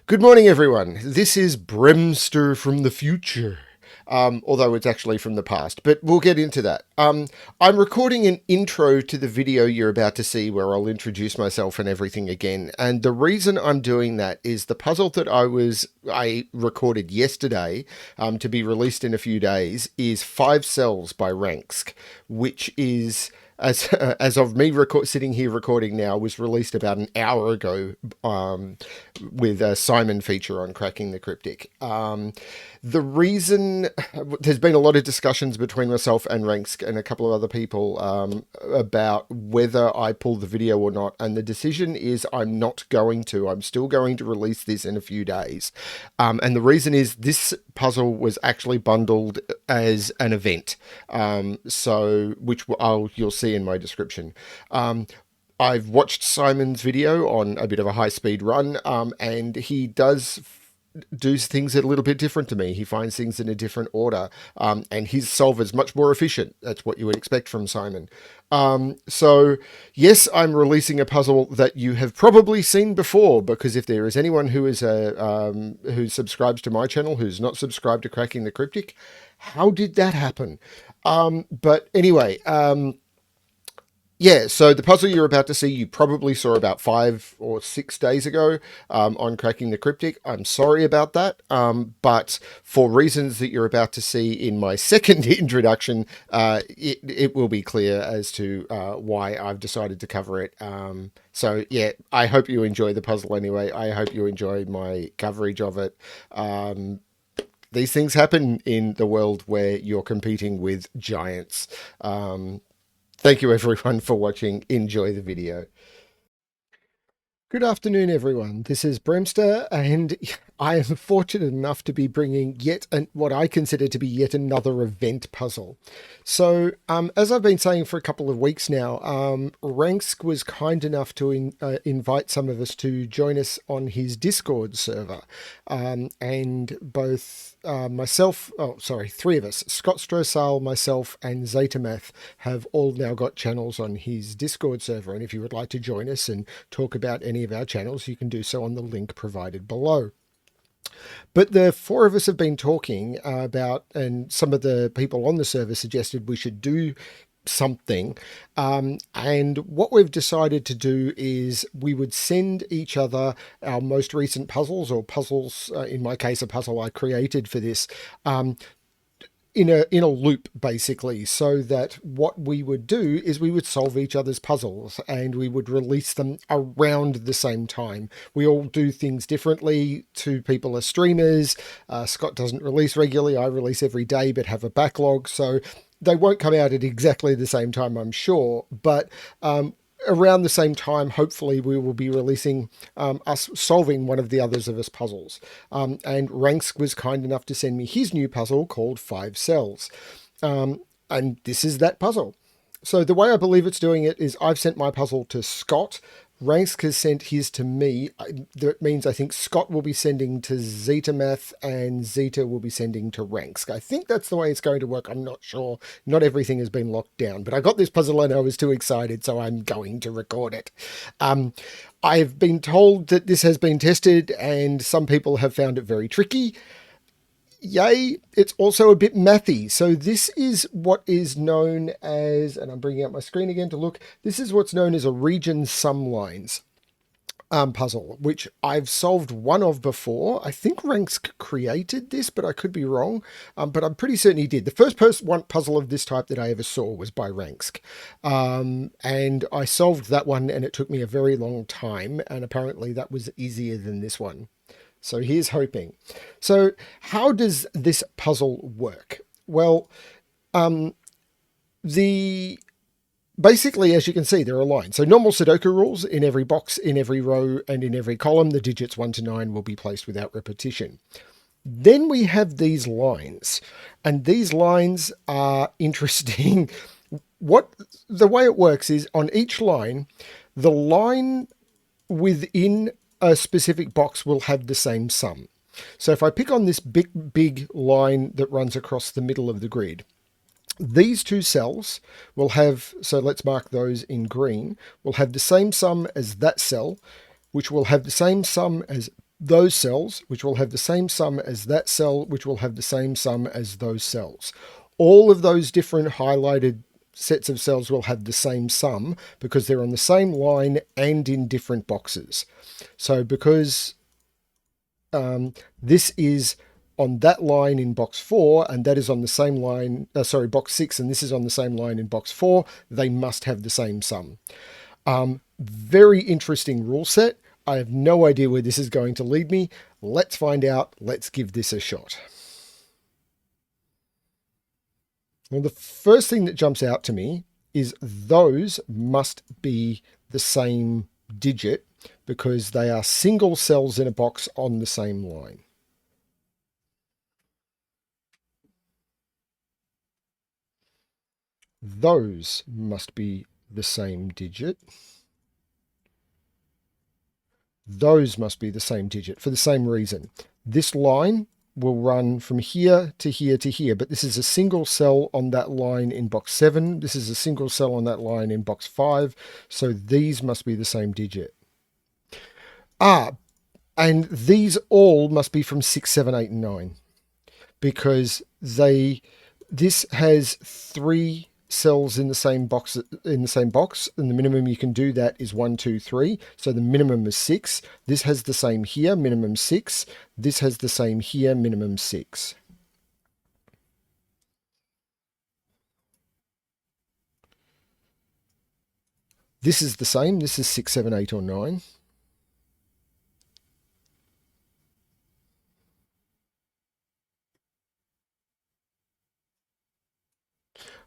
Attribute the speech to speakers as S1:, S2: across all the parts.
S1: Good morning, everyone. This is Bremster from the future. Although it's actually from the past, but we'll get into that. I'm recording an intro to the video you're about to see where I'll introduce myself and everything again. And the reason I'm doing that is the puzzle that I recorded yesterday to be released in a few days is 5 Cells by Rangsk, which is as of me sitting here recording now, was released about an hour ago with a Simon feature on Cracking the Cryptic. The reason there's been a lot of discussions between myself and Rangsk and a couple of other people about whether I pull the video or not, and the decision is I'm not going to. I'm still going to release this in a few days, and the reason is this puzzle was actually bundled as an event, so which you'll see in my description. I've watched Simon's video on a bit of a high-speed run, and he does do things a little bit different to me. He finds things in a different order, and his solver's much more efficient. That's what you would expect from Simon. So yes, I'm releasing a puzzle that you have probably seen before, because if there is anyone who is who subscribes to my channel who's not subscribed to Cracking the Cryptic, how did that happen? But anyway, yeah, so the puzzle you're about to see, you probably saw about 5 or 6 days ago on Cracking the Cryptic. I'm sorry about that, but for reasons that you're about to see in my second introduction, it will be clear as to why I've decided to cover it. So yeah, I hope you enjoy the puzzle anyway. I hope you enjoy my coverage of it. These things happen in the world where you're competing with giants. Thank you everyone for watching. Enjoy the video. Good afternoon, everyone. This is Bremster, and I am fortunate enough to be bringing what I consider to be yet another event puzzle. So, as I've been saying for a couple of weeks now, Rangsk was kind enough to invite some of us to join us on his Discord server, and both three of us, Scott Strosal, myself, and Zetamath have all now got channels on his Discord server. And if you would like to join us and talk about any of our channels, you can do so on the link provided below. But the four of us have been talking about, and some of the people on the server suggested we should do something, and what we've decided to do is we would send each other our most recent puzzles, or puzzles, in my case a puzzle I created for this, in a loop, basically, so that what we would do is we would solve each other's puzzles and we would release them around the same time. We all do things differently. Two people are streamers. Scott doesn't release regularly. I release every day but have a backlog, so they won't come out at exactly the same time, I'm sure, but around the same time, hopefully, we will be releasing us solving one of the others of us puzzles. And Rangsk was kind enough to send me his new puzzle called 5 Cells. And this is that puzzle. So the way I believe it's doing it is I've sent my puzzle to Scott. Rangsk has sent his to me. That means I think Scott will be sending to Zetamath and Zeta will be sending to Rangsk. I think that's the way it's going to work. I'm not sure. Not everything has been locked down, but I got this puzzle and I was too excited, so I'm going to record it. I've been told that this has been tested and some people have found it very tricky. Yay, it's also a bit mathy. So this is what is known as, and I'm bringing up my screen again to look, this is what's known as a region sum lines puzzle, which I've solved one of before. I think Rangsk created this, but I could be wrong. But I'm pretty certain he did. The first puzzle of this type that I ever saw was by Rangsk. And I solved that one and it took me a very long time. And apparently that was easier than this one. So here's hoping. So how does this puzzle work? Well, basically, as you can see, there are lines. So normal Sudoku rules: in every box, in every row, and in every column, the digits 1 to 9 will be placed without repetition. Then we have these lines, and these lines are interesting. The way it works is on each line, the line within a specific box will have the same sum. So if I pick on this big line that runs across the middle of the grid, these two cells will have, so let's mark those in green, will have the same sum as that cell, which will have the same sum as those cells, which will have the same sum as that cell, which will have the same sum as those cells. All of those different highlighted sets of cells will have the same sum because they're on the same line and in different boxes. So because this is on that line in box 4 and that is on the same line, box 6, and this is on the same line in box 4, they must have the same sum. Very interesting rule set. I have no idea where this is going to lead me. Let's find out. Let's give this a shot. Well, the first thing that jumps out to me is those must be the same digit because they are single cells in a box on the same line. Those must be the same digit. Those must be the same digit for the same reason. This line will run from here to here to here, but this is a single cell on that line in box 7. This is a single cell on that line in box 5. So these must be the same digit. And these all must be from 6, 7, 8, and 9 because this has 3 cells in the same box, and the minimum you can do that is 1, 2, 3. So the minimum is 6. This has the same here, minimum 6. This has the same here, minimum 6. This is the same. This is 6, 7, 8, or 9.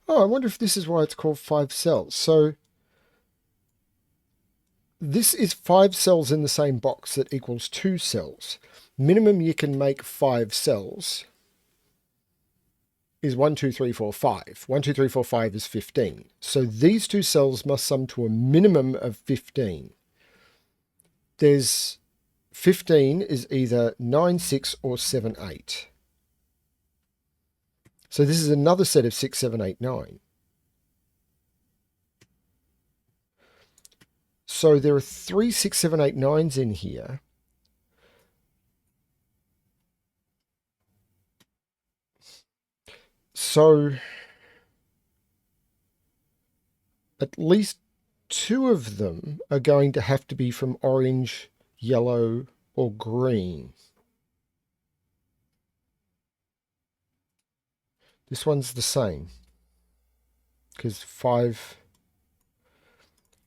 S1: Oh, I wonder if this is why it's called 5 cells. So this is 5 cells in the same box that equals 2 cells. Minimum you can make 5 cells is 1, 2, 3, 4, 5. 1, 2, 3, 4, 5 is 15. So these 2 cells must sum to a minimum of 15. There's 15 is either 9, 6 or 7, 8. So this is another set of 6, 7, 8, 9. So there are 3, 6, 7, 8, 9s in here. So at least 2 of them are going to have to be from orange, yellow, or green. This one's the same because 5.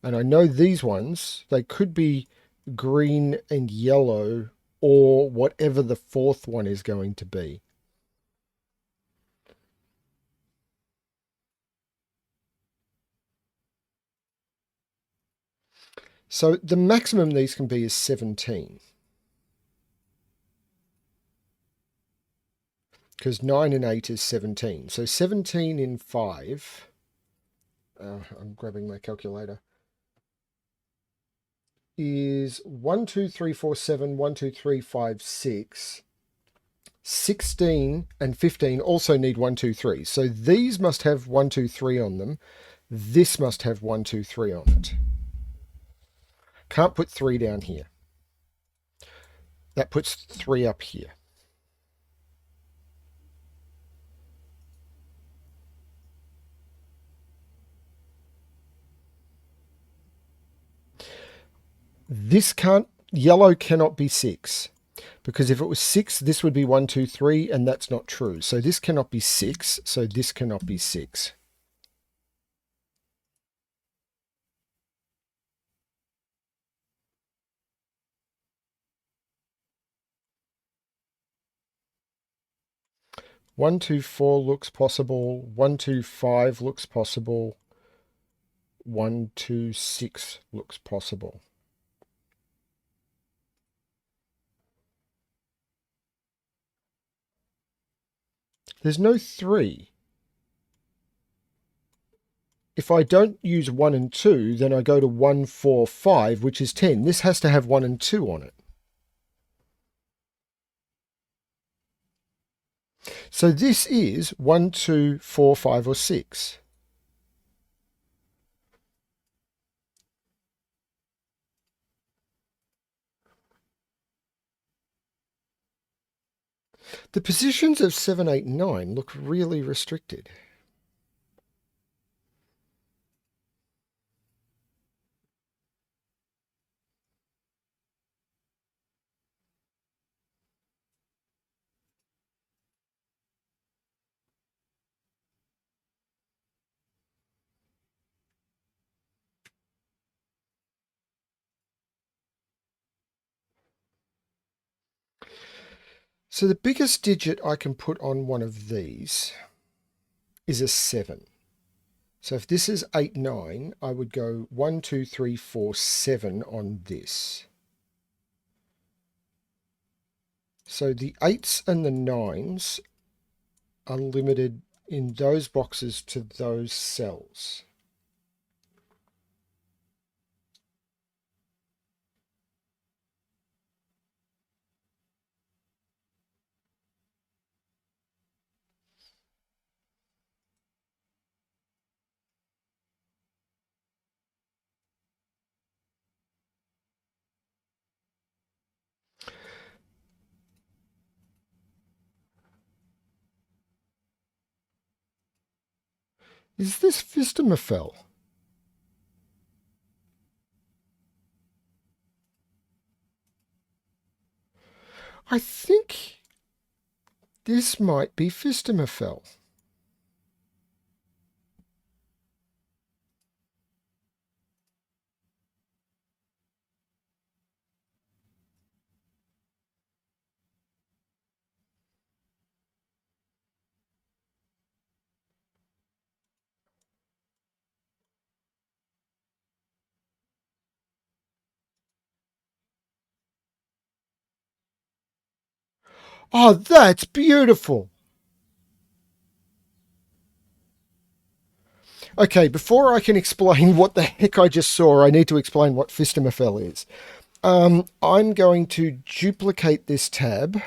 S1: And I know these ones, they could be green and yellow or whatever the 4th one is going to be. So the maximum these can be is 17. Because 9 and 8 is 17. So 17 in 5. I'm grabbing my calculator. Is 1, 2, 3, 4, 7, 1, 2, 3, 5, 6. 16 and 15 also need 1, 2, 3. So these must have 1, 2, 3 on them. This must have 1, 2, 3 on it. Can't put 3 down here. That puts 3 up here. Yellow cannot be 6. Because if it was 6, this would be 1, 2, 3, and that's not true. So this cannot be 6, so this cannot be 6. One, 2, 4 looks possible. 1, 2, 5 looks possible. 1, 2, 6 looks possible. There's no 3. If I don't use 1 and 2, then I go to 1, 4, 5, which is 10. This has to have 1 and 2 on it. So this is 1, 2, 4, 5, or 6. The positions of 7, 8, 9 look really restricted. So the biggest digit I can put on one of these is a 7. So if this is 8, 9, I would go 1, 2, 3, 4, 7 on this. So the 8s and the 9s are limited in those boxes to those cells. Is this Vistamafel? I think this might be Vistamafel. Oh, that's beautiful. Okay, before I can explain what the heck I just saw, I need to explain what Vistamafel is. I'm going to duplicate this tab.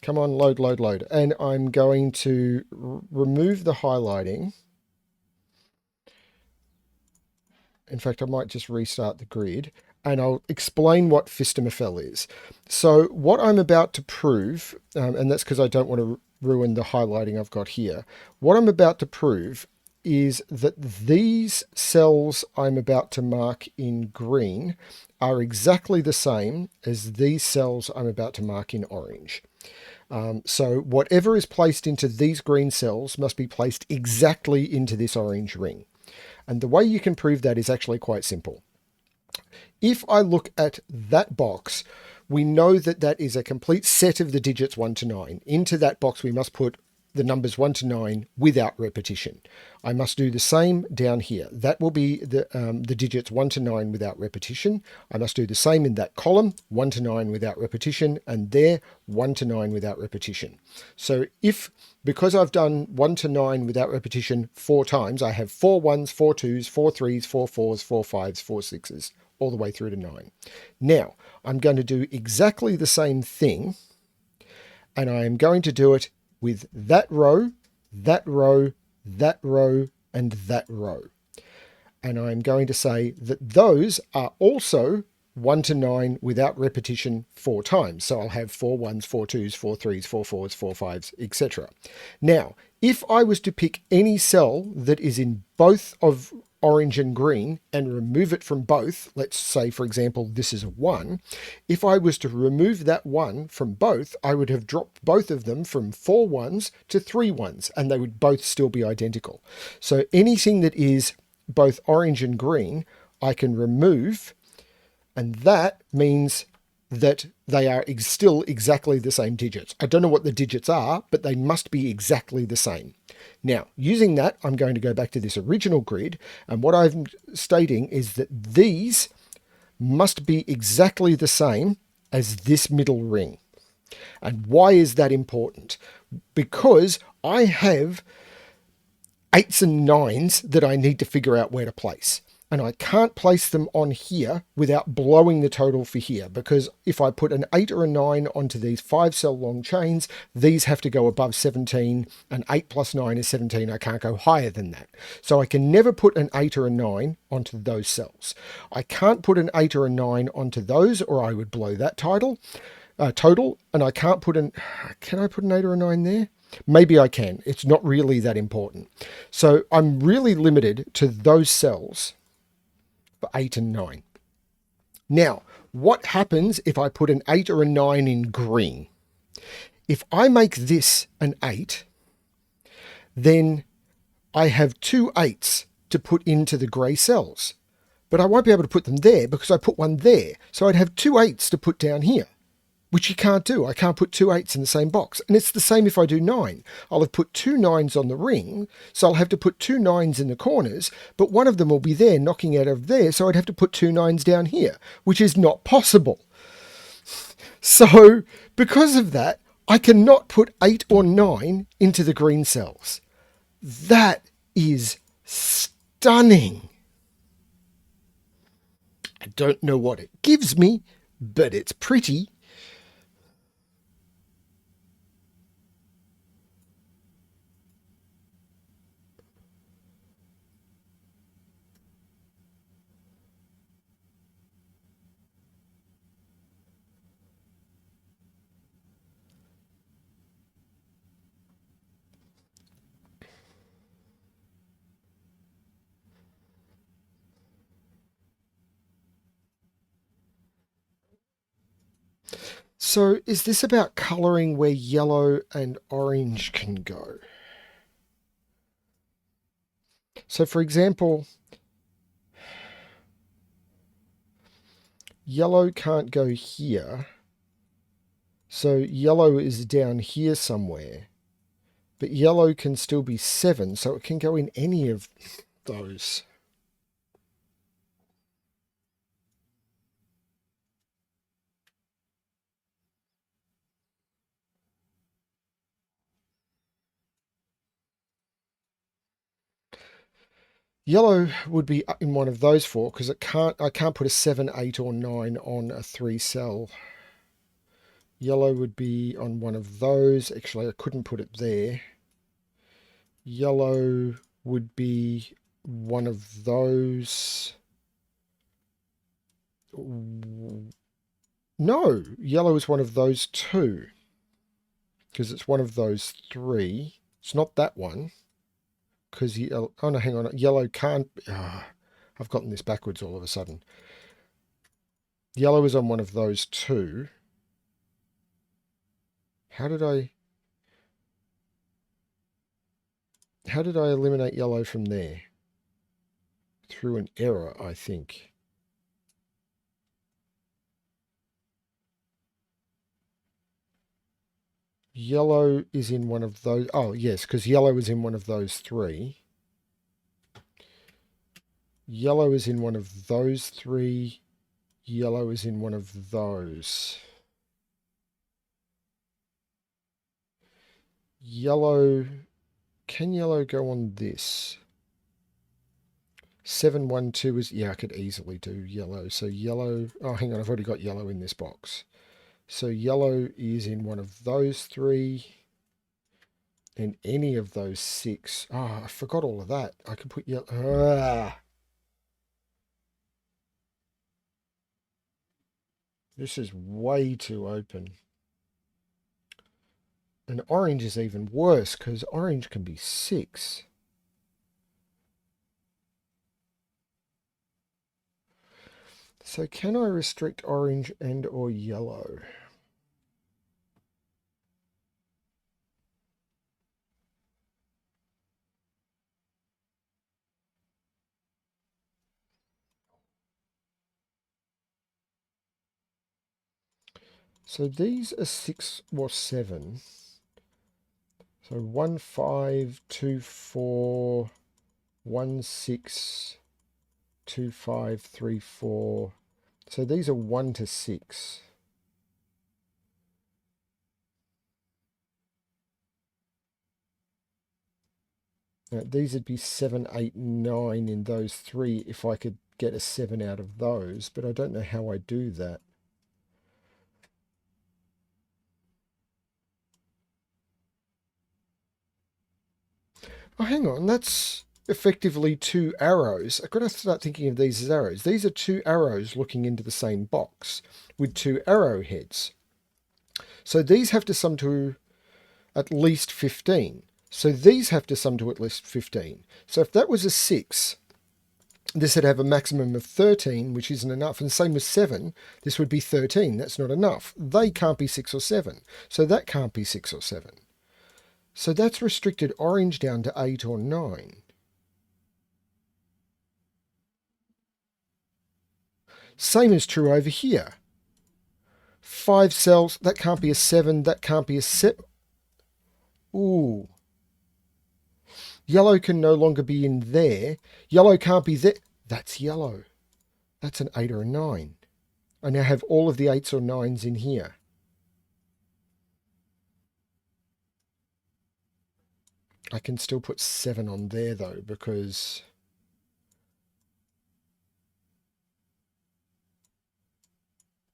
S1: Come on, load, load, load. And I'm going to remove the highlighting. In fact, I might just restart the grid and I'll explain what Vistamafel is. So what I'm about to prove, and that's because I don't want to ruin the highlighting I've got here. What I'm about to prove is that these cells I'm about to mark in green are exactly the same as these cells I'm about to mark in orange. So whatever is placed into these green cells must be placed exactly into this orange ring. And the way you can prove that is actually quite simple. If I look at that box, we know that that is a complete set of the digits 1 to 9. Into that box we must put the numbers 1 to 9 without repetition. I must do the same down here. That will be the digits 1 to 9 without repetition. I must do the same in that column, 1 to 9 without repetition, and there, 1 to 9 without repetition. So because I've done 1 to 9 without repetition 4 times, I have 4 1s, 4 2s, 4 3s, 4 4s, 4 5s, 4 6s, all the way through to 9. Now, I'm going to do exactly the same thing, and I am going to do it with that row, that row, that row, and that row. And I'm going to say that those are also 1 to 9 without repetition 4 times. So I'll have 4 1s, 4 2s, 4 3s, 4 4s, 4 5s, etc. Now, if I was to pick any cell that is in both of orange and green and remove it from both, let's say, for example, this is a 1. If I was to remove that 1 from both, I would have dropped both of them from 4 1s to 3 1s, and they would both still be identical. So anything that is both orange and green, I can remove, and that means that they are still exactly the same digits. I don't know what the digits are, but they must be exactly the same. Now, using that, I'm going to go back to this original grid, and what I'm stating is that these must be exactly the same as this middle ring. And why is that important? Because I have 8s and 9s that I need to figure out where to place. And I can't place them on here without blowing the total for here, because if I put an 8 or a 9 onto these 5 cell long chains, these have to go above 17, and 8 plus 9 is 17. I can't go higher than that. So I can never put an 8 or a 9 onto those cells. I can't put an 8 or a 9 onto those, or I would blow that title. total, and I can't put an... Can I put an 8 or a 9 there? Maybe I can. It's not really that important. So I'm really limited to those cells for 8 and 9. Now, what happens if I put an 8 or a 9 in green? If I make this an 8, then I have two 8s to put into the grey cells. But I won't be able to put them there because I put one there. So I'd have two 8s to put down here, which you can't do. I can't put two 8s in the same box. And it's the same if I do 9. I'll have put two 9s on the ring, so I'll have to put two 9s in the corners, but one of them will be there knocking out of there, so I'd have to put two 9s down here, which is not possible. So because of that, I cannot put 8 or 9 into the green cells. That is stunning. I don't know what it gives me, but it's pretty. So is this about colouring where yellow and orange can go? So for example, yellow can't go here. So yellow is down here somewhere. But yellow can still be 7, so it can go in any of those. Yellow would be in one of those four because I can't put a 7, 8 or 9 on a 3 cell. Yellow would be on one of those. Actually, I couldn't put it there. Yellow would be one of those. No, yellow is one of those two because it's one of those 3. It's not that one. Because oh no, hang on, yellow can't. I've gotten this backwards all of a sudden. Yellow is on one of those 2. How did I eliminate yellow from there? Through an error, I think. Yellow is in one of those. Oh, yes, because yellow is in one of those 3. Yellow is in one of those 3. Yellow is in one of those. Yellow. Can yellow go on this? 712 is... Yeah, I could easily do yellow. So yellow... Oh, hang on, I've already got yellow in this box. So yellow is in one of those 3 and any of those 6. Oh, I forgot all of that. I could put yellow. This is way too open. And orange is even worse because orange can be 6. So can I restrict orange and or yellow? So these are 6 or 7. So 1, 5, 2, 4, 1, 6, 2, 5, 3, 4. So these are 1 to 6. Now, these would be 7, 8, 9 in those 3 if I could get a 7 out of those, but I don't know how I do that. Oh, hang on, that's effectively 2 arrows. I've got to start thinking of these as arrows. These are 2 arrows looking into the same box with 2 arrowheads. So these have to sum to at least 15. So these have to sum to at least 15. So if that was a 6, this would have a maximum of 13, which isn't enough. And same with 7, this would be 13. That's not enough. They can't be 6 or 7. So that can't be 6 or 7. So that's restricted orange down to 8 or 9. Same is true over here. 5 cells, that can't be a 7, that can't be a 7. Ooh. Yellow can no longer be in there. Yellow can't be there. That's yellow. That's an 8 or a 9. I now have all of the 8s or 9s in here. I can still put 7 on there though, because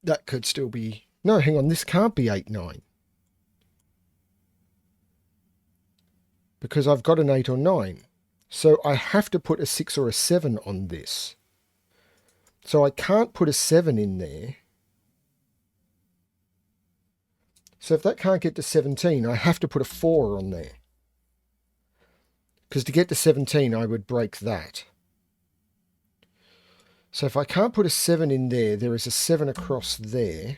S1: that could still be... No, hang on, this can't be 8, 9. Because I've got an 8 or 9. So I have to put a 6 or a 7 on this. So I can't put a 7 in there. So if that can't get to 17, I have to put a 4 on there. Because to get to 17, I would break that. So if I can't put a 7 in there, there is a 7 across there.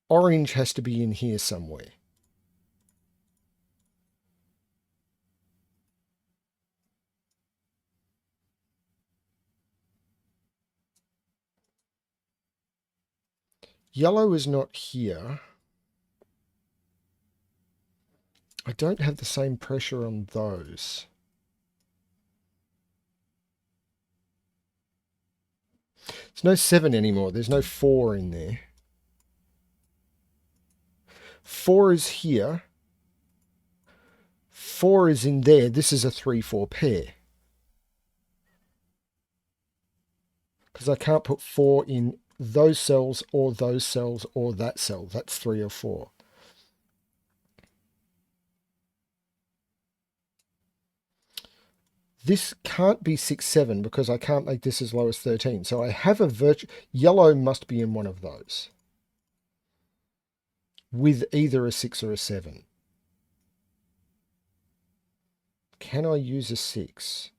S1: Orange has to be in here somewhere. Yellow is not here. I don't have the same pressure on those. There's no 7 anymore. There's no 4 in there. 4 is here. 4 is in there. This is a 3-4 pair. Because I can't put 4 in those cells or that cell. That's 3 or 4. This can't be 6, 7 because I can't make this as low as 13. So I have a yellow must be in one of those. With either a 6 or a 7. Can I use a 6?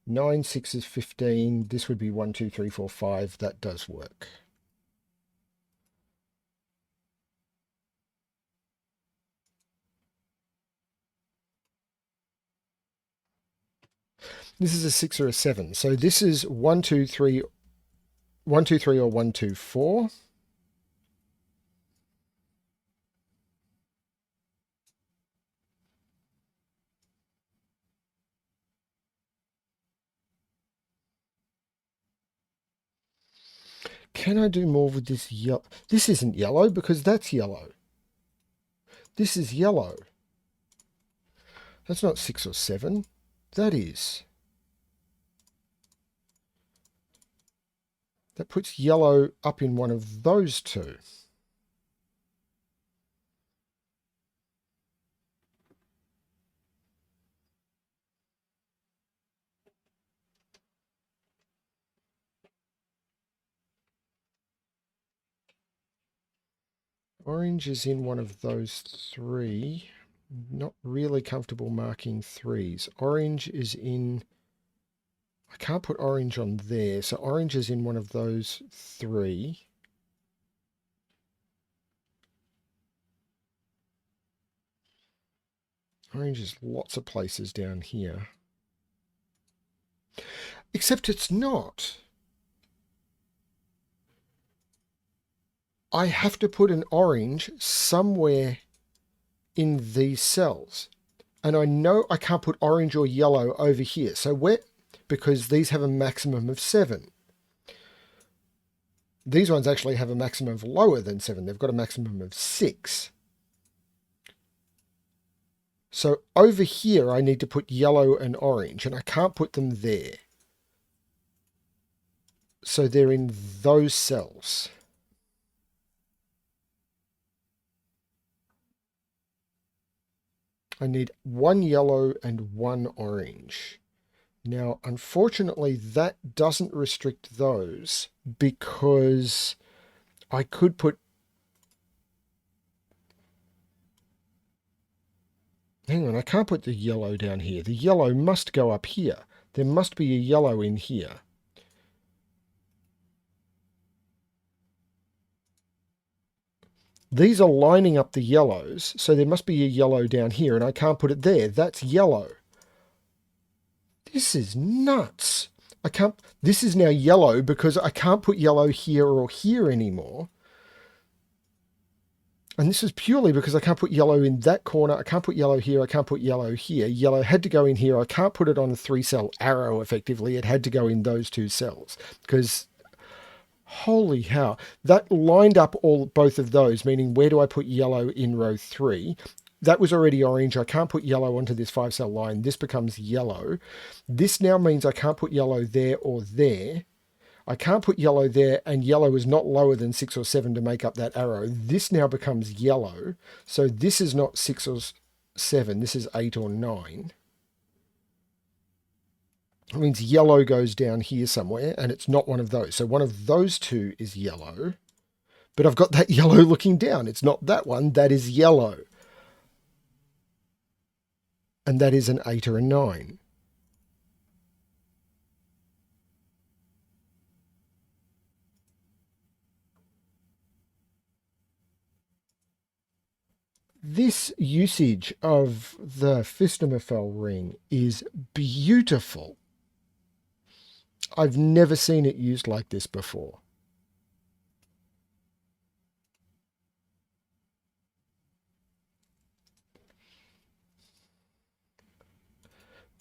S1: 9, 6 is 15. This would be 1, 2, 3, 4, 5. That does work. This is a 6 or a 7. So this is 1, 2, 3, 1, 2, 3 or 1, 2, 4. Can I do more with this yellow? This isn't yellow because that's yellow. This is yellow. That's not 6 or 7. That is. That puts yellow up in one of those two. Orange is in one of those 3. Not really comfortable marking 3s. Orange is in... I can't put orange on there. So orange is in one of those 3. Orange is lots of places down here. Except it's not. I have to put an orange somewhere in these cells. And I know I can't put orange or yellow over here. So where? Because these have a maximum of 7. These ones actually have a maximum of lower than 7. They've got a maximum of 6. So over here, I need to put yellow and orange, and I can't put them there. So they're in those cells. I need 1 yellow and 1 orange. Now, unfortunately, that doesn't restrict those because I could put Hang on, I can't put the yellow down here. The yellow must go up here. There must be a yellow in here. These are lining up the yellows, so there must be a yellow down here, and I can't put it there. That's yellow. This is nuts. I can't. This is now yellow because I can't put yellow here or here anymore. And this is purely because I can't put yellow in that corner. I can't put yellow here. I can't put yellow here. Yellow had to go in here. I can't put it on a 3-cell arrow effectively. It had to go in those 2 cells because holy hell, that lined up both of those, meaning where do I put yellow in row 3? That was already orange. I can't put yellow onto this 5-cell line. This becomes yellow. This now means I can't put yellow there or there. I can't put yellow there, and yellow is not lower than 6 or 7 to make up that arrow. This now becomes yellow. So this is not 6 or 7. This is 8 or 9. It means yellow goes down here somewhere, and it's not one of those. So one of those 2 is yellow. But I've got that yellow looking down. It's not that one. That is yellow. And that is an 8 or a 9. This usage of the Fistemafel ring is beautiful. I've never seen it used like this before.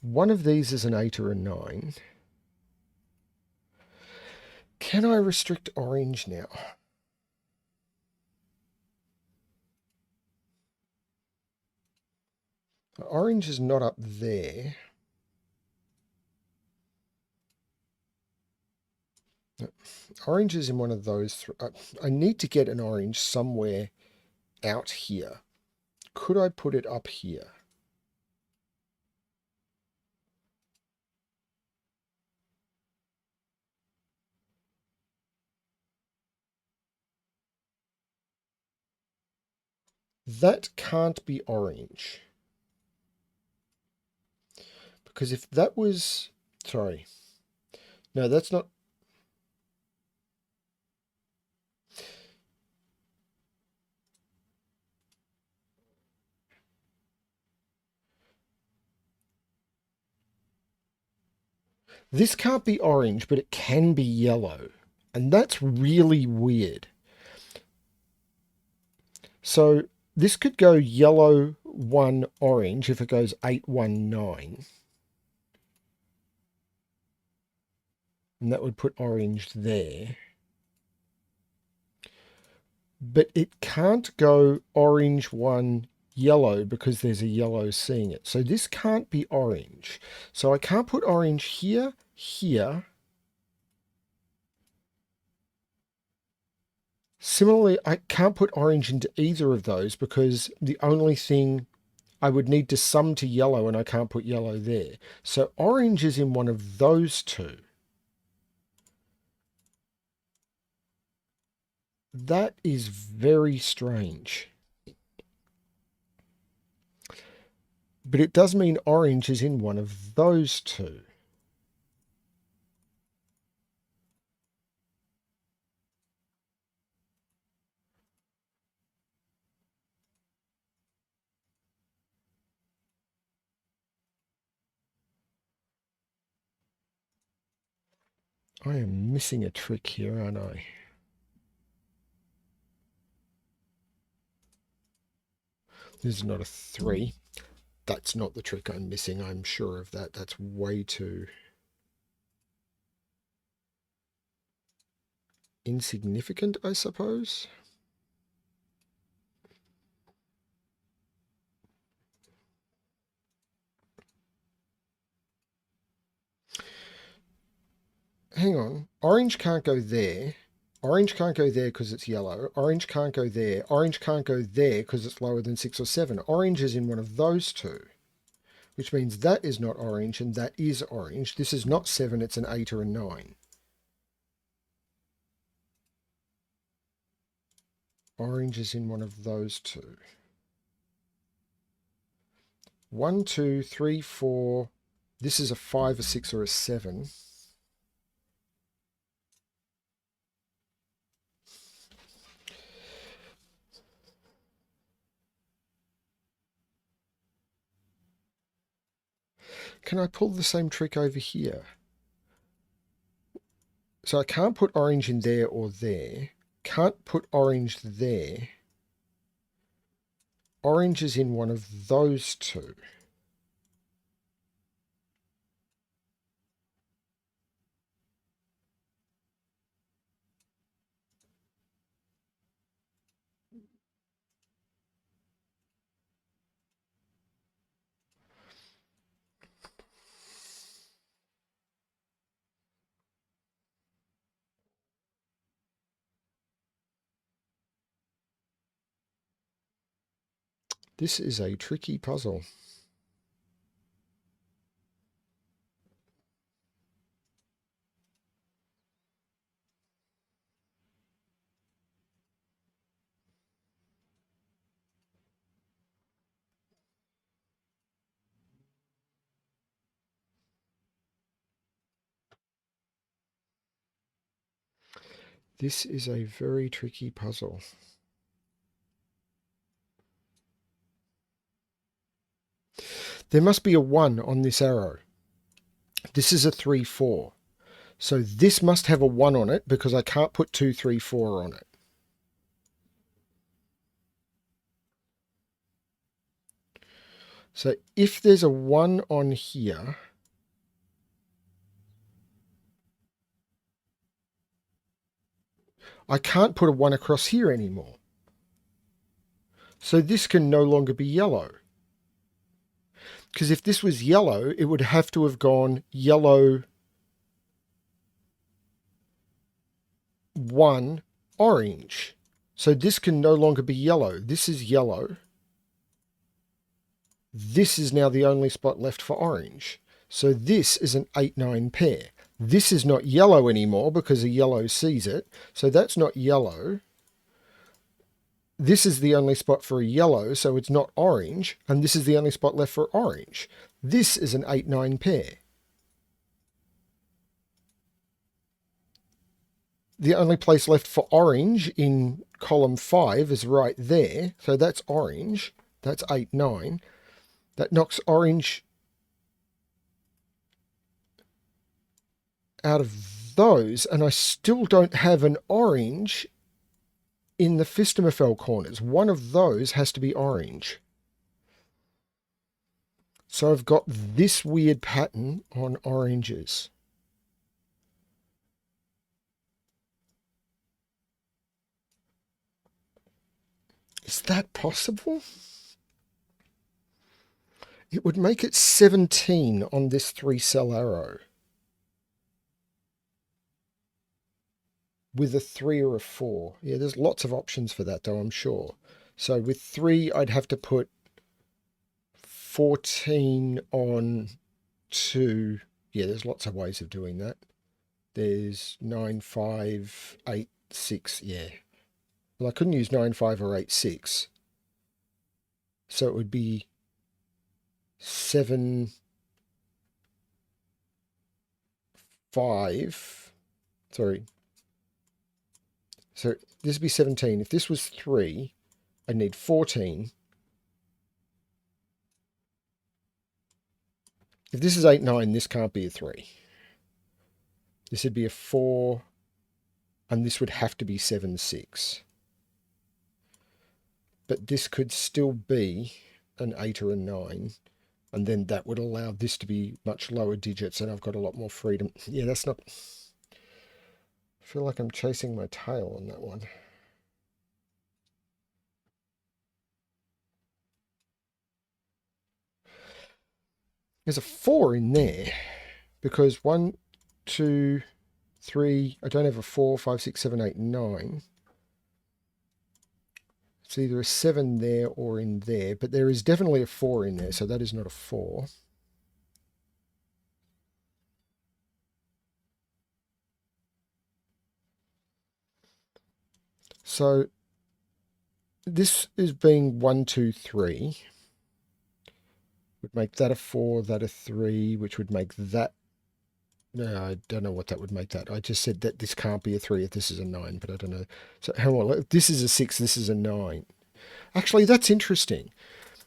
S1: One of these is an 8 or a 9. Can I restrict orange now? Orange is not up there. Orange is in one of those. I need to get an orange somewhere out here. Could I put it up here? That can't be orange. Because if that was... Sorry. No, that's not... This can't be orange, but it can be yellow. And that's really weird. So this could go yellow 1 orange if it goes 8 1 9. And that would put orange there. But it can't go orange 1 yellow because there's a yellow seeing it. So this can't be orange. So I can't put orange here, here. Similarly, I can't put orange into either of those because the only thing I would need to sum to yellow, and I can't put yellow there. So orange is in one of those 2. That is very strange. But it does mean orange is in one of those 2. I am missing a trick here, aren't I? This is not a 3. That's not the trick I'm missing. I'm sure of that. That's way too insignificant, I suppose. Hang on. Orange can't go there. Orange can't go there because it's yellow. Orange can't go there. Orange can't go there because it's lower than 6 or 7. Orange is in one of those 2, which means that is not orange and that is orange. This is not 7, it's an 8 or a 9. Orange is in one of those 2. 1, 2, 3, 4. This is a 5, a 6, or a 7. Can I pull the same trick over here? So I can't put orange in there or there. Can't put orange there. Orange is in one of those two. This is a tricky puzzle. This is a very tricky puzzle. There must be a 1 on this arrow. This is a 3, 4. So this must have a 1 on it because I can't put 2, 3, 4 on it. So if there's a 1 on here, I can't put a 1 across here anymore. So this can no longer be yellow. Because if this was yellow, it would have to have gone yellow 1 orange. So this can no longer be yellow. This is yellow. This is now the only spot left for orange. So this is an 8-9 pair. This is not yellow anymore because a yellow sees it. So that's not yellow. This is the only spot for a yellow, so it's not orange. And this is the only spot left for orange. This is an 8-9 pair. The only place left for orange in column 5 is right there. So that's orange. That's 8-9. That knocks orange out of those, and I still don't have an orange in the Fistemafel corners. One of those has to be orange. So I've got this weird pattern on oranges. Is that possible? It would make it 17 on this 3-cell arrow. With a 3 or a 4. Yeah, there's lots of options for that though, I'm sure. So with 3, I'd have to put 14 on 2. Yeah, there's lots of ways of doing that. There's 9, 5, 8, 6. Yeah. Well, I couldn't use 9, 5 or 8, 6. So it would be 7, 5. Sorry. So this would be 17. If this was 3, I'd need 14. If this is 8, 9, this can't be a 3. This would be a 4, and this would have to be 7, 6. But this could still be an 8 or a 9, and then that would allow this to be much lower digits, and I've got a lot more freedom. Yeah, that's not... I feel like I'm chasing my tail on that one. There's a 4 in there, because 1, 2, 3, I don't have a 4, 5, 6, 7, 8, 9. It's either a 7 there or in there, but there is definitely a 4 in there, so that is not a 4. So this is being 1, 2, 3. Would make that a 4, that a 3, which would make that. No, I don't know what that would make that. I just said that this can't be a 3 if this is a 9, but I don't know. So hang on, if this is a 6, this is a 9. Actually, that's interesting.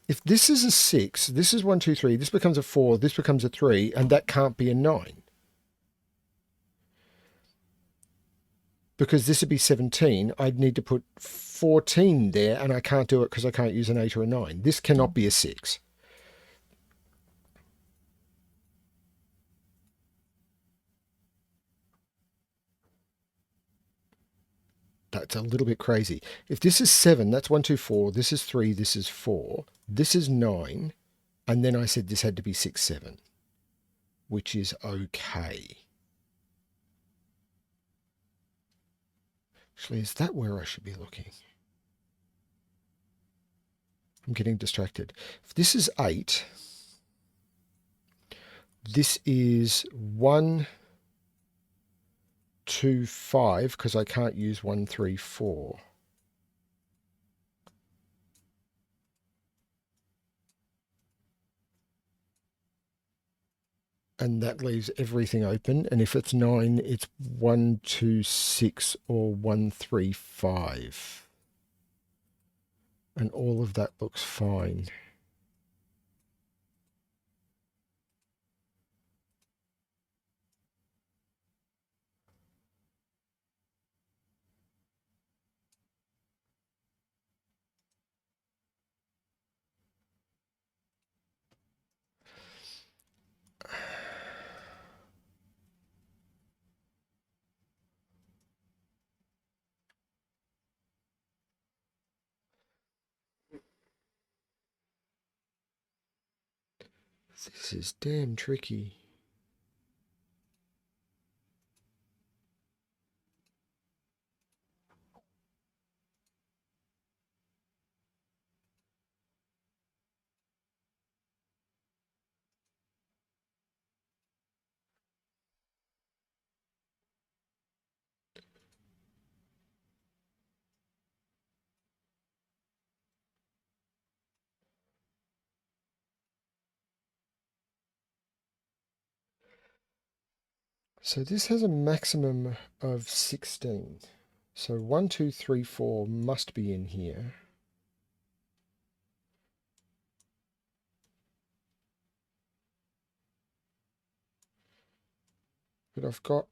S1: If this is a 6, this is 1, 2, 3, this becomes a 4, this becomes a 3, and that can't be a 9. Because this would be 17, I'd need to put 14 there, and I can't do it because I can't use an 8 or a 9. This cannot be a 6. That's a little bit crazy. If this is 7, that's 1, 2, 4, this is 3, this is 4, this is 9, and then I said this had to be 6, 7, which is okay. Actually, is that where I should be looking? I'm getting distracted. If this is 8, this is 1, 2, 5, because I can't use 1, 3, 4. And that leaves everything open. And if it's 9, it's 1, 2, 6, or 1, 3, 5. And all of that looks fine. This is damn tricky. So this has a maximum of 16. So 1, 2, 3, 4 must be in here. But I've got...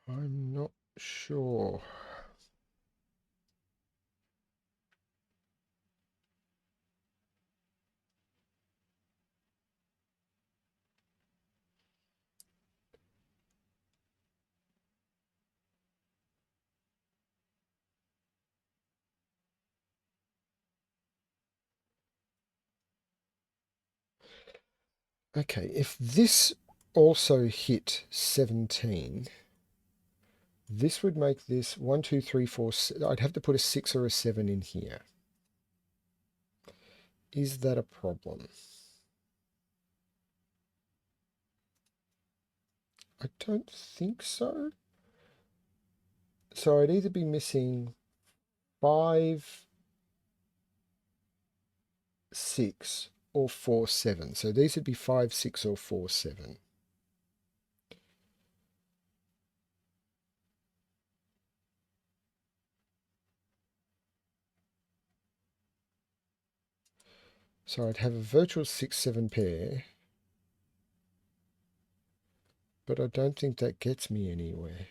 S1: I'm not sure. Okay, if this also hit 17, this would make this 1, 2, 3, 4. I'd have to put a 6 or a 7 in here. Is that a problem? I don't think so. So I'd either be missing 5, 6, or 4, 7. So these would be 5, 6, or 4, 7. So I'd have a virtual 6, 7 pair, but I don't think that gets me anywhere.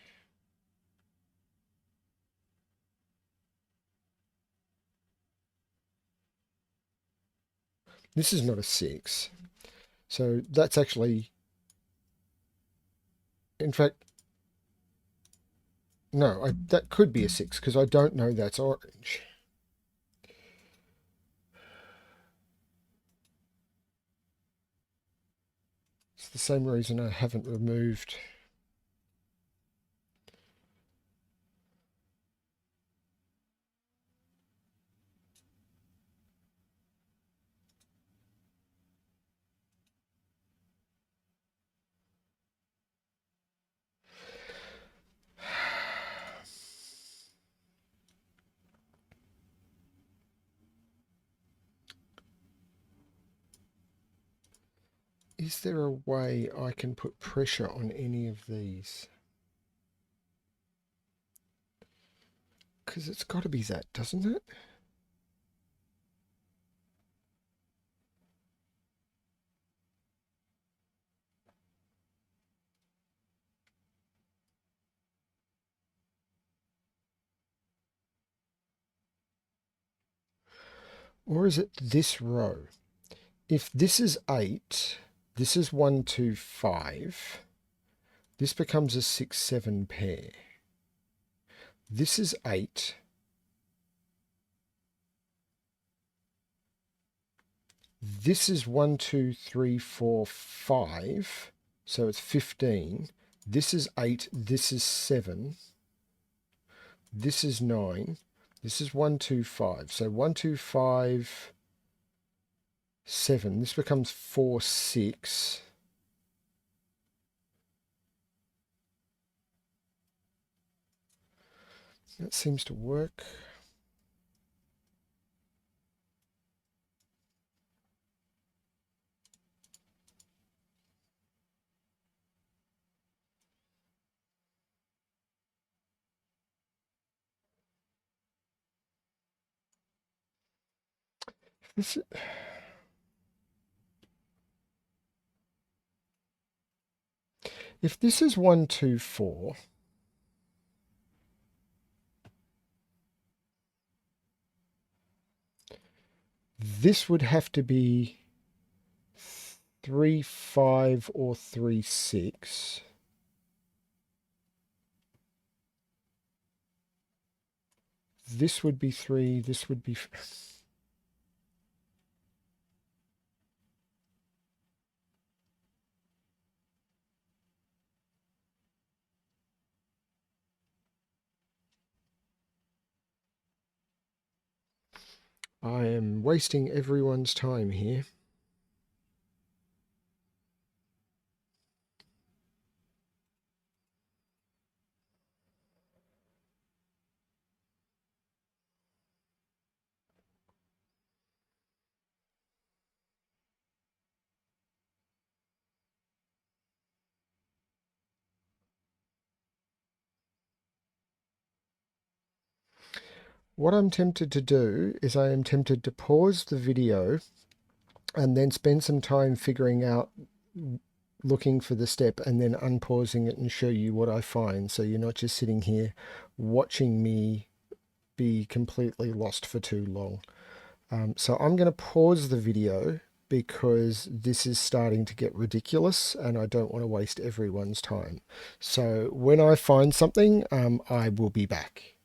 S1: This is not a 6. So that's actually, in fact, no, that could be a 6 because I don't know that's orange. It's the same reason I haven't removed is there a way I can put pressure on any of these? Because it's got to be that, doesn't it? Or is it this row? If this is 8, this is 1, 2, 5. This becomes a 6, 7 pair. This is 8. This is 1, 2, 3, 4, 5. So it's 15. This is 8. This is 7. This is 9. This is 1, 2, 5. So 1, 2, 5, 7. This becomes 4, 6. That seems to work. If this is 1, 2, 4, this would have to be 3, 5 or 3, 6. This would be 3, this would be... I am wasting everyone's time here. What I'm tempted to do is I am tempted to pause the video and then spend some time figuring out, looking for the step, and then unpausing it and show you what I find, so you're not just sitting here watching me be completely lost for too long. So I'm going to pause the video because this is starting to get ridiculous and I don't want to waste everyone's time. So when I find something, I will be back.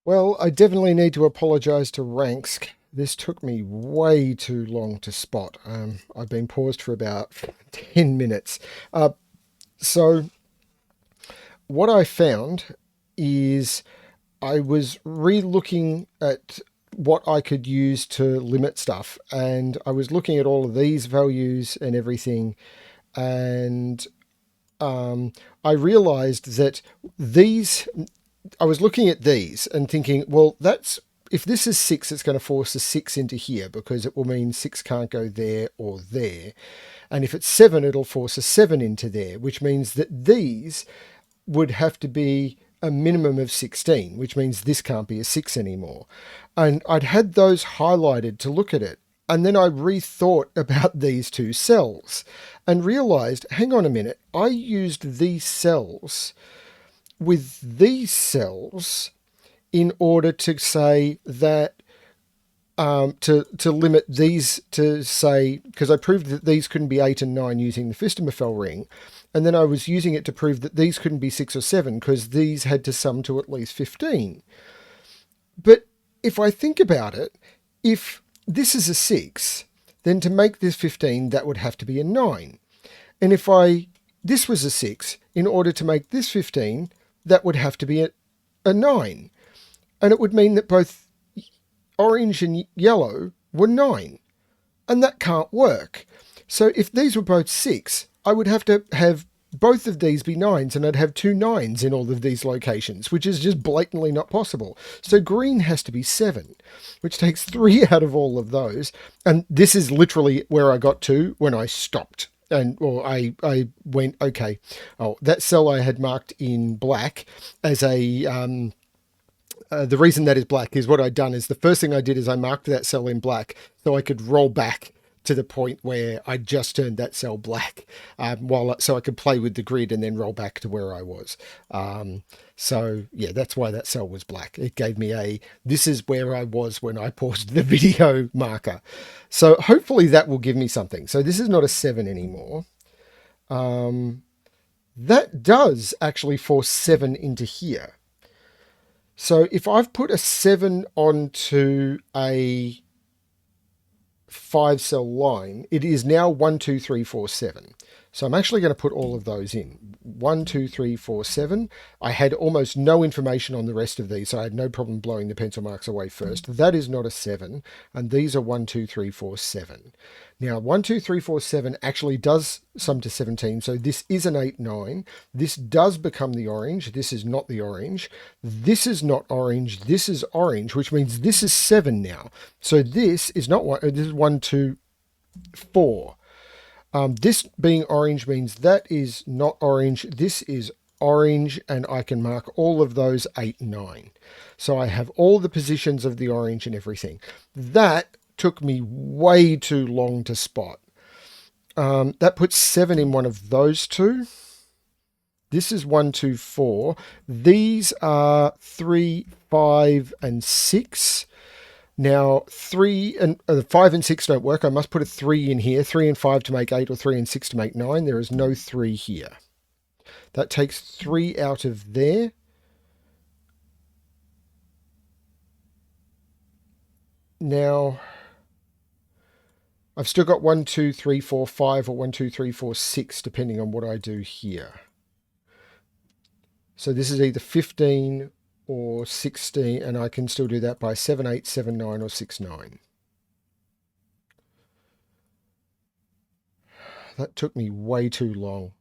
S1: Well, I definitely need to apologise to Rangsk. This took me way too long to spot. I've been paused for about 10 minutes. So what I found is I was re-looking at what I could use to limit stuff, and I was looking at all of these values and everything, and I realized that these, I was looking at these and thinking, well, that's, if this is 6, it's going to force a 6 into here because it will mean 6 can't go there or there. And if it's 7, it'll force a 7 into there, which means that these would have to be a minimum of 16, which means this can't be a 6 anymore. And I'd had those highlighted to look at it. And then I rethought about these two cells and realized, hang on a minute, I used these cells with these cells in order to say that to limit these to say, because I proved that these couldn't be 8 and 9 using the Fistemafel ring, and then I was using it to prove that these couldn't be 6 or 7 because these had to sum to at least 15. But if I think about it, if this is a 6, then to make this 15, that would have to be a 9. And if this was a 6, in order to make this 15, that would have to be a 9. And it would mean that both orange and yellow were 9. And that can't work. So if these were both 6, I would have to have both of these be 9s, and I'd have 2 9s in all of these locations, which is just blatantly not possible. So green has to be 7, which takes 3 out of all of those. And this is literally where I got to when I stopped. And I went, okay, oh, that cell I had marked in black as a... the reason that is black is what I'd done is the first thing I did is I marked that cell in black so I could roll back to the point where I just turned that cell black, so I could play with the grid and then roll back to where I was. So yeah, that's why that cell was black. It gave me this is where I was when I paused the video marker. So hopefully that will give me something. So this is not a 7 anymore. That does actually force 7 into here. So if I've put a 7 onto a 5-cell line, it is now 1, 2, 3, 4, 7. So I'm actually going to put all of those in. 1, 2, 3, 4, 7. I had almost no information on the rest of these, so I had no problem blowing the pencil marks away first. That is not a 7, and these are 1, 2, 3, 4, 7. Now, 1, 2, 3, 4, 7 actually does sum to 17, so this is an 8, 9. This does become the orange. This is not the orange. This is not orange. This is orange, which means this is 7 now. So this is not 1, this is 1, 2, 4. This being orange means that is not orange. This is orange, and I can mark all of those 8 and 9. So I have all the positions of the orange and everything. That took me way too long to spot. That puts 7 in one of those two. This is 1, 2, 4. These are 3, 5, and 6. Now, 3 and 5 and 6 don't work. I must put a 3 in here. 3 and 5 to make 8, or 3 and 6 to make 9. There is no 3 here. That takes 3 out of there. Now, I've still got 1, 2, 3, 4, 5, or 1, 2, 3, 4, 6, depending on what I do here. So this is either 15 or 16, and I can still do that by 7, 8, 7, 9, or 6, 9. That took me way too long.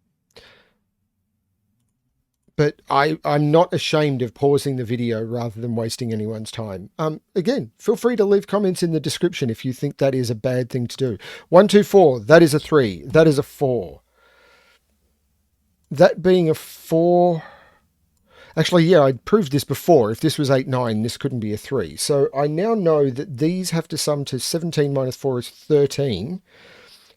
S1: But I'm not ashamed of pausing the video rather than wasting anyone's time. Again, feel free to leave comments in the description if you think that is a bad thing to do. 1, 2, 4, that is a 3. That is a 4. That being a 4... Actually, yeah, I'd proved this before. If this was 8, 9, this couldn't be a 3. So I now know that these have to sum to 17 minus 4 is 13.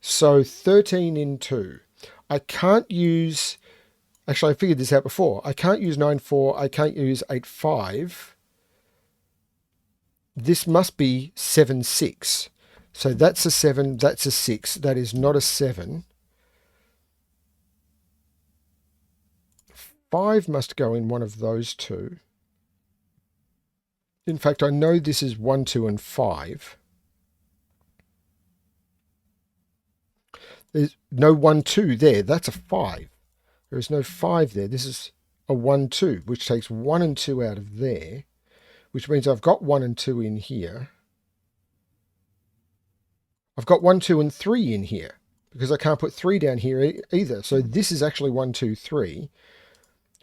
S1: So 13 in 2. I can't use... Actually, I figured this out before. I can't use 9, 4. I can't use 8, 5. This must be 7, 6. So that's a 7. That's a 6. That is not a 7. 5 must go in one of those two. In fact, I know this is 1, 2, and 5. There's no 1, 2 there. That's a 5. There is no 5 there. This is a 1, 2, which takes 1 and 2 out of there, which means I've got 1 and 2 in here. I've got 1, 2, and 3 in here, because I can't put 3 down here either. So this is actually 1, 2, 3.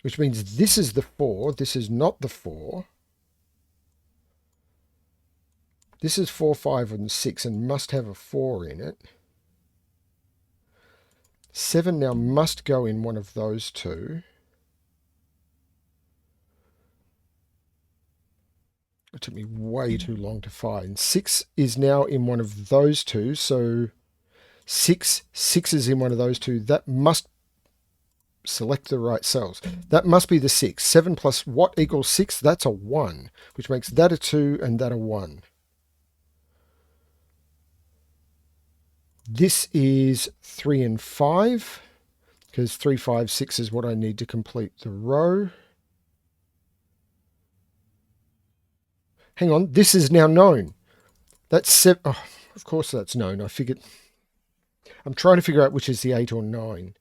S1: Which means this is the 4. This is not the 4. This is 4, 5, and 6, and must have a 4 in it. 7 now must go in one of those two. It took me way too long to find. 6 is now in one of those two, so 6 is in one of those two. That must select the right cells. That must be the 6. 7 plus what equals 6? That's a 1, which makes that a 2 and that a 1. This is 3 and 5, because 3, 5, 6 is what I need to complete the row. Hang on, this is now known. That's 7. Oh, of course that's known. I figured. I'm trying to figure out which is the 8 or 9.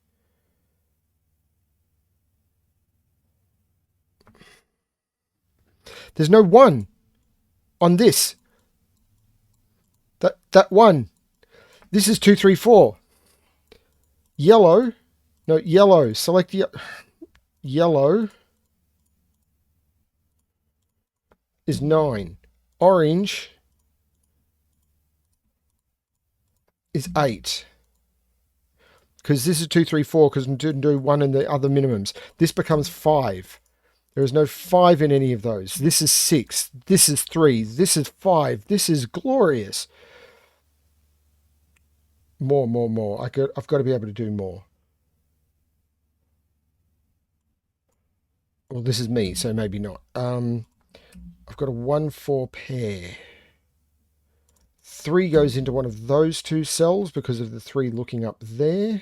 S1: There's no 1 on this. That 1. This is 2, 3, 4. Yellow No, yellow. Select yellow is 9. Orange is 8. Because this is 2, 3, 4, because we didn't do 1 in the other minimums. This becomes 5. There is no 5 in any of those. This is 6. This is 3. This is 5. This is glorious. More, more, more. I've got to be able to do more. Well, this is me, so maybe not. I've got a 1, 4 pair. 3 goes into one of those two cells because of the 3 looking up there.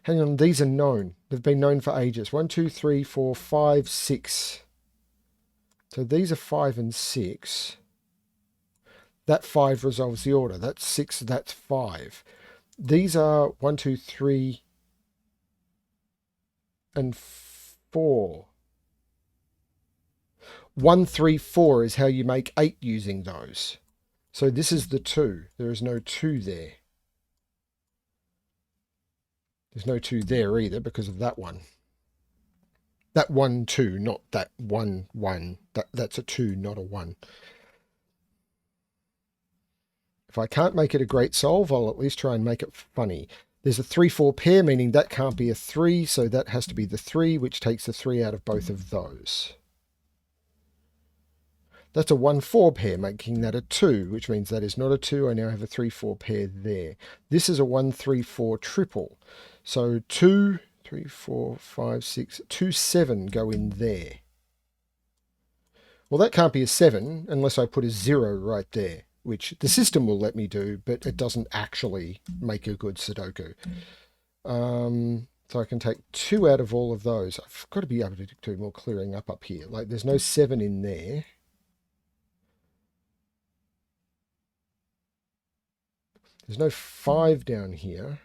S1: Hang on, these are known. They've been known for ages. 1, 2, 3, 4, 5, 6. So these are 5 and 6. That 5 resolves the order. That's 6, that's 5. These are 1, 2, 3, and 4. 1, 3, 4 is how you make 8 using those. So this is the 2. There is no 2 there. There's no 2 there either because of that one. That 1, 2, not that 1, 1. That's a 2, not a 1. If I can't make it a great solve, I'll at least try and make it funny. There's a 3, 4 pair, meaning that can't be a 3, so that has to be the 3, which takes the 3 out of both of those. That's a 1, 4 pair, making that a 2, which means that is not a 2. I now have a 3, 4 pair there. This is a 1, 3, 4 triple. So 2, 3, 4, 5, 6, 2, 7 go in there. Well, that can't be a 7 unless I put a 0 right there, which the system will let me do, but it doesn't actually make a good Sudoku. So I can take 2 out of all of those. I've got to be able to do more clearing up here. Like there's no 7 in there. There's no 5 down here.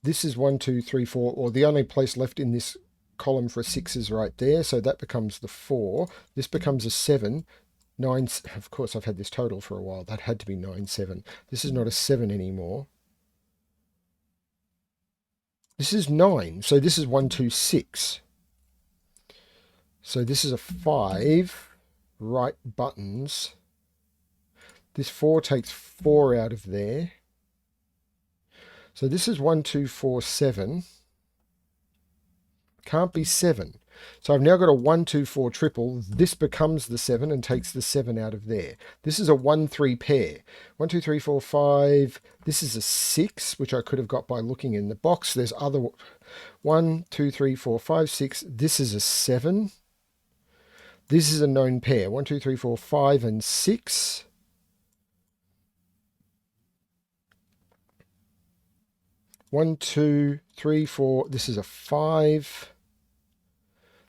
S1: This is 1, 2, 3, 4, or the only place left in this column for a 6 is right there, so that becomes the 4. This becomes a 7. 9, of course, I've had this total for a while. That had to be 9, 7. This is not a 7 anymore. This is 9, so this is 1, 2, 6. So this is a 5, right buttons. This 4 takes 4 out of there. So this is 1, 2, 4, 7. Can't be 7. So I've now got a 1, 2, 4 triple. This becomes the 7 and takes the 7 out of there. This is a 1, 3 pair. 1, 2, 3, 4, 5. This is a 6, which I could have got by looking in the box. There's other 1, 2, 3, 4, 5, 6. This is a 7. This is a known pair. 1, 2, 3, 4, 5, and 6. 1, 2, 3, 4. This is a 5.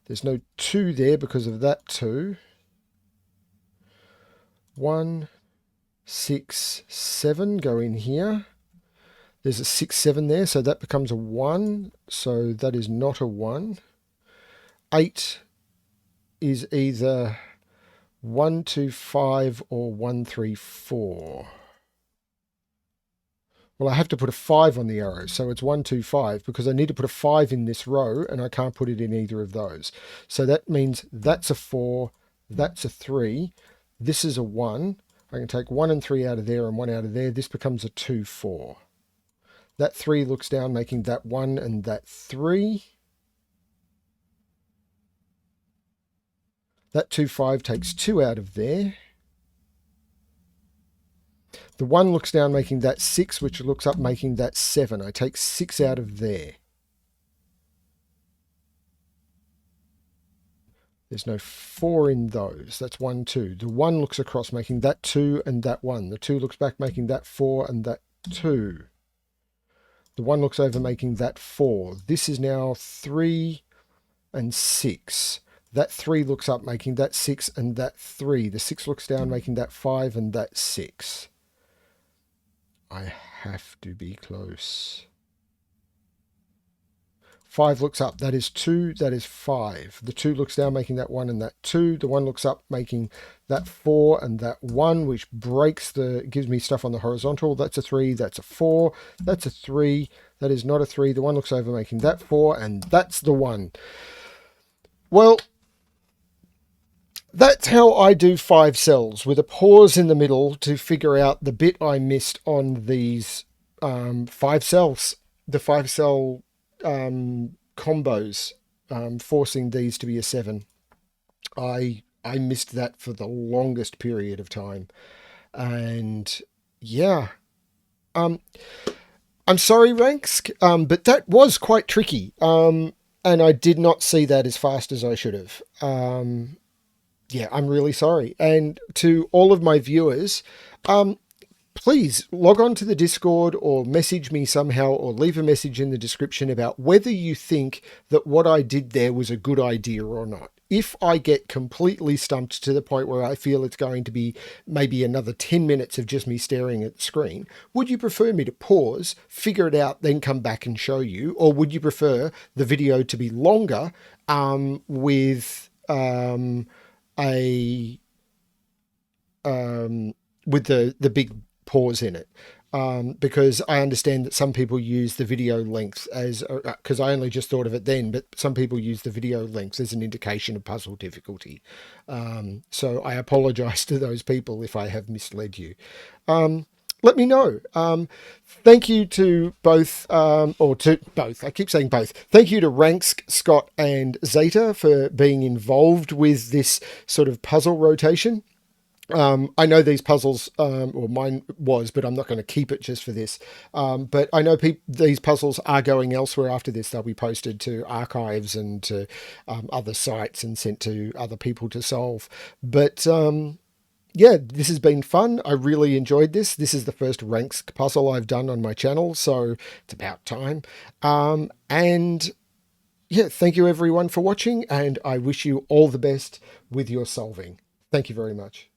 S1: There's no 2 there because of that 2. 1, 6, 7 go in here. There's a 6, 7 there, so that becomes a 1. So that is not a 1. 8 is either 1, 2, 5 or 1, 3, 4. Well, I have to put a 5 on the arrow, so it's 1, 2, 5, because I need to put a 5 in this row, and I can't put it in either of those. So that means that's a 4, that's a 3, this is a 1. I can take 1 and 3 out of there and 1 out of there. This becomes a 2, 4. That 3 looks down, making that 1 and that 3. That 2, 5 takes 2 out of there. The 1 looks down, making that 6, which looks up, making that 7. I take 6 out of there. There's no 4 in those. That's 1, 2. The 1 looks across, making that 2 and that 1. The 2 looks back, making that 4 and that 2. The 1 looks over, making that 4. This is now 3 and 6. That 3 looks up, making that 6 and that 3. The 6 looks down, making that 5 and that 6. I have to be close. 5 looks up, that is 2, that is 5. The 2 looks down, making that 1 and that 2. The 1 looks up, making that 4 and that 1, which gives me stuff on the horizontal. That's a 3, that's a 4, that's a 3, that is not a 3. The 1 looks over, making that 4, and that's the 1. Well, that's how I do 5 cells, with a pause in the middle to figure out the bit I missed on these 5 cells, the 5 cell combos, forcing these to be a 7. I missed that for the longest period of time, and yeah, um, I'm sorry, Rangsk, but that was quite tricky, and I did not see that as fast as I should have. Yeah, I'm really sorry. And to all of my viewers, please log on to the Discord or message me somehow or leave a message in the description about whether you think that what I did there was a good idea or not. If I get completely stumped to the point where I feel it's going to be maybe another 10 minutes of just me staring at the screen, would you prefer me to pause, figure it out, then come back and show you? Or would you prefer the video to be longer, with a with the big pause in it, because I understand that some people use the video length as, because I only just thought of it then, but some people use the video length as an indication of puzzle difficulty. So I apologize to those people if I have misled you. Let me know. Thank you to both, or to both, I keep saying both. Thank you to Rangsk, Scott, and Zeta for being involved with this sort of puzzle rotation. I know these puzzles, or mine was, but I'm not going to keep it just for this. But I know these puzzles are going elsewhere after this. They'll be posted to archives and to other sites and sent to other people to solve. But yeah, this has been fun. I really enjoyed this. This is the first Rangsk puzzle I've done on my channel, so it's about time. And yeah, thank you everyone for watching, and I wish you all the best with your solving. Thank you very much.